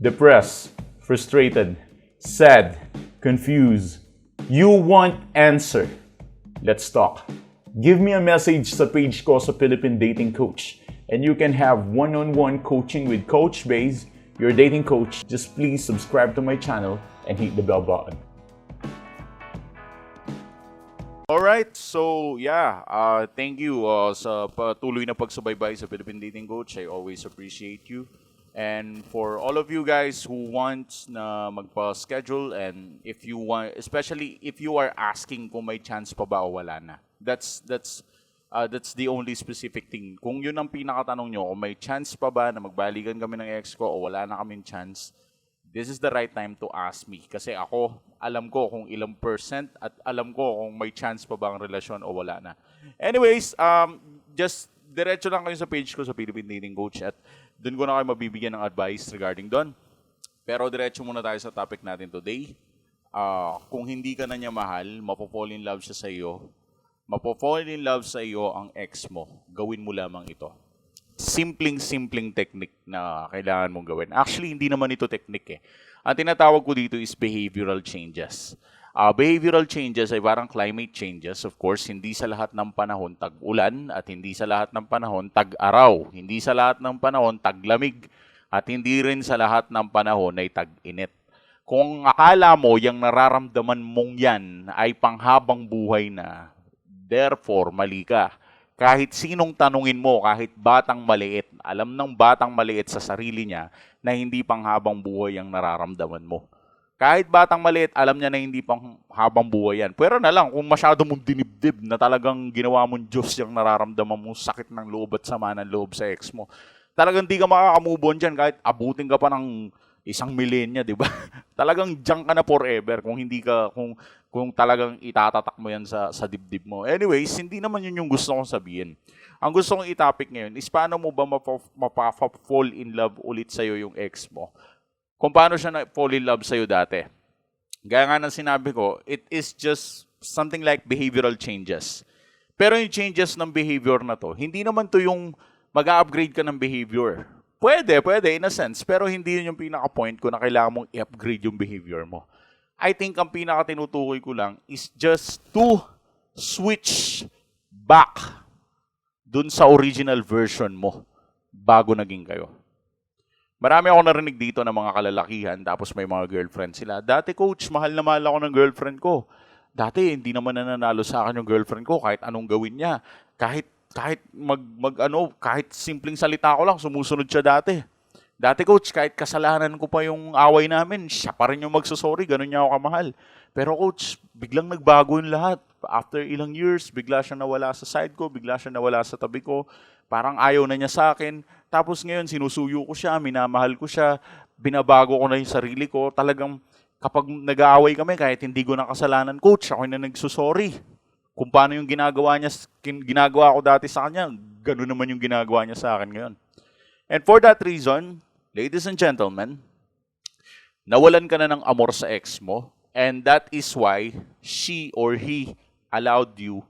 depressed, frustrated, sad, confused. You want answer. Let's talk. Give me a message sa page ko sa Philippine Dating Coach and you can have one-on-one coaching with Coach Baze, your dating coach. Just please subscribe to my channel and hit the bell button. Alright, so yeah, thank you sa patuloy na pagsubaybay sa Philippine Dating Coach. I always appreciate you. And for all of you guys who want na magpa-schedule and if you want, especially if you are asking kung may chance pa ba o wala na. That's the only specific thing. Kung yun ang pinakatanong nyo, kung may chance pa ba na magbalikan kami ng ex ko o wala na kaming chance, this is the right time to ask me. Kasi ako, alam ko kung ilang percent at alam ko kung may chance pa ba ang relasyon o wala na. Anyways, just diretso lang kayo sa page ko sa Philippine Dating Coach at doon ko na kayo mabibigyan ng advice regarding doon. Pero diretso muna tayo sa topic natin today. Kung hindi ka na niya mahal, mapo-fall in love siya sa iyo. Mapo-fall in love sa iyo ang ex mo. Gawin mo lamang ito. Simpleng technique na kailangan mong gawin. Actually, hindi naman ito technique eh. Ang tinatawag ko dito is behavioral changes. Behavioral changes ay parang climate changes. Of course, hindi sa lahat ng panahon tag-ulan at hindi sa lahat ng panahon tag-araw. Hindi sa lahat ng panahon tag-lamig at hindi rin sa lahat ng panahon ay tag-init. Kung akala mo yung nararamdaman mong yan ay panghabang buhay na, therefore, mali ka. Kahit sinong tanungin mo, kahit batang maliit, alam ng batang maliit sa sarili niya na hindi panghabang buhay ang nararamdaman mo. Kahit batang maliit, alam niya na hindi pang habang buhay yan. Pero na lang, kung masyado mong dinibdib na talagang ginawa mong Diyos yung nararamdaman mo, sakit ng loob at sama ng loob sa ex mo, talagang di ka makakamove on dyan kahit abutin ka pa ng 1 milenya, di ba? Talagang dyan ka na forever kung hindi ka, kung talagang itatatak mo yan sa dibdib mo. Anyways, hindi naman yun yung gusto kong sabihin. Ang gusto kong itapik ngayon is paano mo ba mapa-fall in love ulit sa'yo yung ex mo? Kung paano siya na-fall in love sa'yo dati. Gaya nga ng sinabi ko, it is just something like behavioral changes. Pero yung changes ng behavior na to, hindi naman to yung mag-upgrade ka ng behavior. Pwede, in a sense. Pero hindi yun yung pinaka-point ko na kailangan mong i-upgrade yung behavior mo. I think ang pinaka-tinutukoy ko lang is just to switch back dun sa original version mo bago naging kayo. Marami ako narinig dito ng mga kalalakihan tapos may mga girlfriend sila. Dati coach, mahal na mahal ako ng girlfriend ko. Dati hindi naman nananalo sa akin yung girlfriend ko kahit anong gawin niya. Kahit kahit simpleng salita ko lang, sumusunod siya dati. Dati coach, kahit kasalanan ko pa yung away namin, siya pa rin yung magsusorry, ganun niya ako kamahal. Pero coach, biglang nagbago yung lahat. After ilang years, bigla siya nawala sa side ko, bigla siya nawala sa tabi ko. Parang ayaw na niya sa akin. Tapos ngayon, sinusuyo ko siya, minamahal ko siya, binabago ko na yung sarili ko. Talagang kapag nag-aaway kami, kahit hindi ko na kasalanan, coach, ako na nagsusorry. Kung paano yung ginagawa ko dati sa kanya, gano'n naman yung ginagawa niya sa akin ngayon. And for that reason, ladies and gentlemen, nawalan ka na ng amor sa ex mo, and that is why she or he allowed you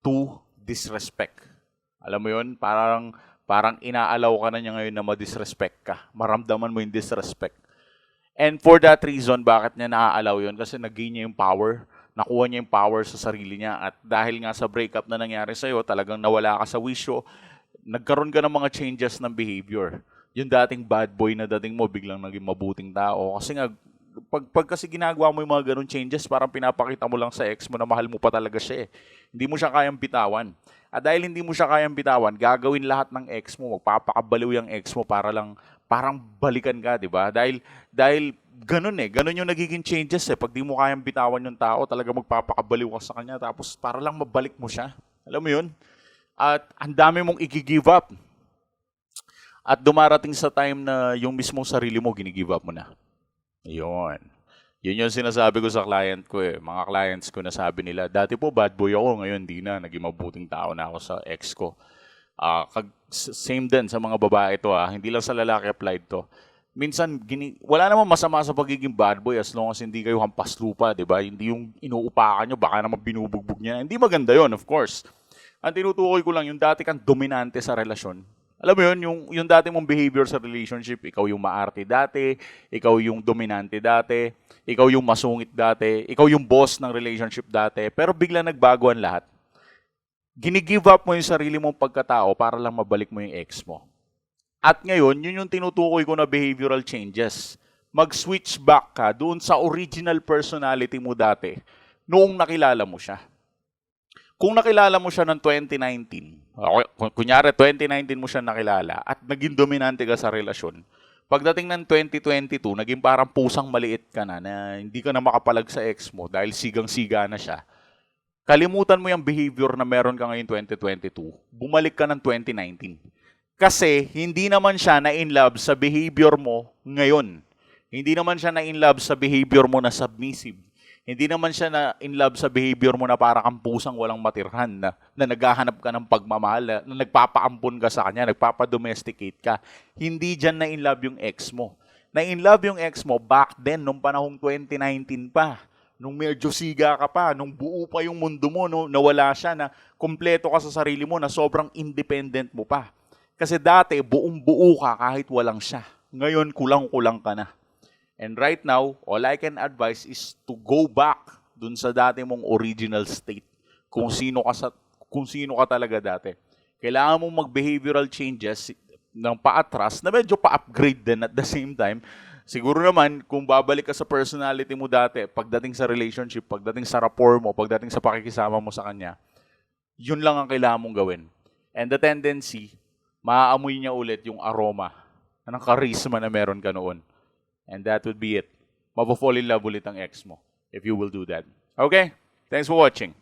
to disrespect. Alam mo yun? Parang inaalaw ka na niya ngayon na ma-disrespect ka. Maramdaman mo yung disrespect. And for that reason, bakit niya naaalaw yun? Kasi nag-gain niya yung power. Nakuha niya yung power sa sarili niya. At dahil nga sa breakup na nangyari sa'yo, talagang nawala ka sa wisyo, nagkaroon ka ng mga changes ng behavior. Yung dating bad boy na dating mo, biglang naging mabuting tao. Kasi nga, pag kasi ginagawa mo yung mga ganun changes, parang pinapakita mo lang sa ex mo na mahal mo pa talaga siya eh. Hindi mo siya kayang bitawan. At dahil hindi mo siya kayang bitawan, gagawin lahat ng ex mo, magpapakabaliw yung ex mo para lang, parang balikan ka, di ba? Dahil ganun eh, ganun yung nagiging changes eh. Pag di mo kayang bitawan yung tao, talaga magpapakabaliw ka sa kanya, tapos para lang mabalik mo siya. Alam mo yun? At ang dami mong i-give up. At dumarating sa time na yung mismong sarili mo, gini-give up mo na. Yun. Yun yung sinasabi ko sa client ko eh. Mga clients ko nasabi nila, dati po bad boy ako, ngayon di na. Naging mabuting tao na ako sa ex ko. Same din sa mga babae to hindi lang sa lalaki applied to. Minsan, wala namang masama sa pagiging bad boy as long as hindi kayo hampas lupa, di ba? Hindi yung inuupakan nyo, baka naman binubugbog niya. Hindi maganda yon, of course. Ang tinutukoy ko lang, yung dati kang dominante sa relasyon, Alam mo yun, yung dati mong behavior sa relationship, ikaw yung maarte dati, ikaw yung dominante dati, ikaw yung masungit dati, ikaw yung boss ng relationship dati, pero bigla nagbago ang lahat. Ginigive up mo yung sarili mong pagkatao para lang mabalik mo yung ex mo. At ngayon, yun yung tinutukoy ko na behavioral changes. Mag-switch back ka doon sa original personality mo dati noong nakilala mo siya. Kung nakilala mo siya ng 2019, kunyari 2019 mo siya nakilala at naging dominante ka sa relasyon, pagdating ng 2022, naging parang pusang maliit ka na hindi ka na makapalag sa ex mo dahil sigang-siga na siya. Kalimutan mo yung behavior na meron ka ngayon 2022, bumalik ka ng 2019. Kasi hindi naman siya na in love sa behavior mo ngayon. Hindi naman siya na in love sa behavior mo na submissive. Hindi naman siya na in love sa behavior mo na para kang pusang walang matirhan, na naghahanap ka ng pagmamahal, na nagpapaampon ka sa kanya, nagpapadomesticate ka. Hindi dyan na in love yung ex mo. Na in love yung ex mo back then, nung panahong 2019 pa. Nung medyo siga ka pa, nung buo pa yung mundo mo, no, nawala siya, na kumpleto ka sa sarili mo, na sobrang independent mo pa. Kasi dati, buong-buo ka kahit walang siya. Ngayon, kulang-kulang ka na. And right now, all I can advise is to go back dun sa dati mong original state. Kung sino ka talaga dati. Kailangan mong mag-behavioral changes ng paatras na medyo pa-upgrade din at the same time. Siguro naman, kung babalik ka sa personality mo dati, pagdating sa relationship, pagdating sa rapport mo, pagdating sa pakikisama mo sa kanya, yun lang ang kailangan mong gawin. And the tendency, maaamoy niya ulit yung aroma ng charisma na meron ka noon. And that would be it. Mapafall in love ulit ang ex mo if you will do that. Okay? Thanks for watching.